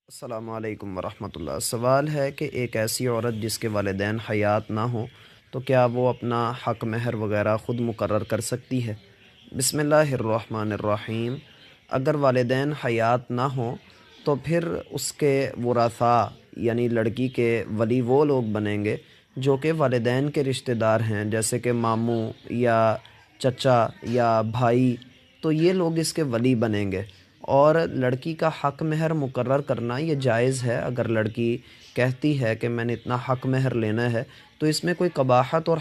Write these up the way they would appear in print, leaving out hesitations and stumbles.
السلام علیکم ورحمۃ اللہ۔ سوال ہے کہ ایک ایسی عورت جس کے والدین حیات نہ ہوں تو کیا وہ اپنا حق مہر وغیرہ خود مقرر کر سکتی ہے؟ بسم اللہ الرحمن الرحیم۔ اگر والدین حیات نہ ہوں تو پھر اس کے ورثاء یعنی لڑکی کے ولی وہ لوگ بنیں گے جو کہ والدین کے رشتہ دار ہیں، جیسے کہ ماموں یا چچا یا بھائی، تو یہ لوگ اس کے ولی بنیں گے۔ اور لڑکی کا حق مہر مقرر کرنا یہ جائز ہے۔ اگر لڑکی کہتی ہے کہ میں نے اتنا حق مہر لینا ہے تو اس میں کوئی قباحت اور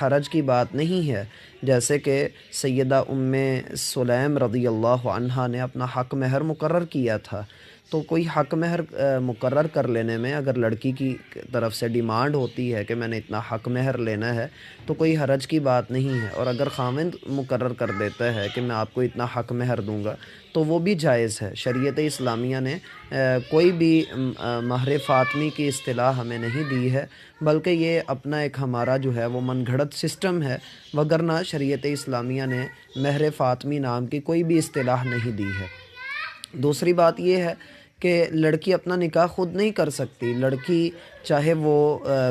حرج کی بات نہیں ہے، جیسے کہ سیدہ ام سلیم رضی اللہ عنہا نے اپنا حق مہر مقرر کیا تھا۔ تو کوئی حق مہر مقرر کر لینے میں اگر لڑکی کی طرف سے ڈیمانڈ ہوتی ہے کہ میں نے اتنا حق مہر لینا ہے تو کوئی حرج کی بات نہیں ہے، اور اگر خاوند مقرر کر دیتا ہے کہ میں آپ کو اتنا حق مہر دوں گا تو وہ بھی جائز ہے۔ شریعت اسلامیہ نے کوئی بھی مہر فاطمی کی اصطلاح ہمیں نہیں دی ہے، بلکہ یہ اپنا ایک ہمارا جو ہے وہ من گھڑت سسٹم ہے، وگرنہ شریعت اسلامیہ نے مہر فاطمی نام کی کوئی بھی اصطلاح نہیں دی ہے۔ دوسری بات یہ ہے کہ لڑکی اپنا نکاح خود نہیں کر سکتی۔ لڑکی چاہے وہ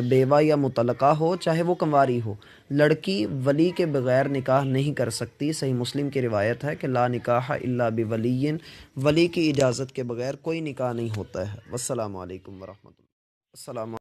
بیوہ یا مطلقہ ہو، چاہے وہ کنواری ہو، لڑکی ولی کے بغیر نکاح نہیں کر سکتی۔ صحیح مسلم کی روایت ہے کہ لا نکاح الا بولی، ولی کی اجازت کے بغیر کوئی نکاح نہیں ہوتا ہے۔ والسلام علیکم ورحمۃ اللہ۔ السلام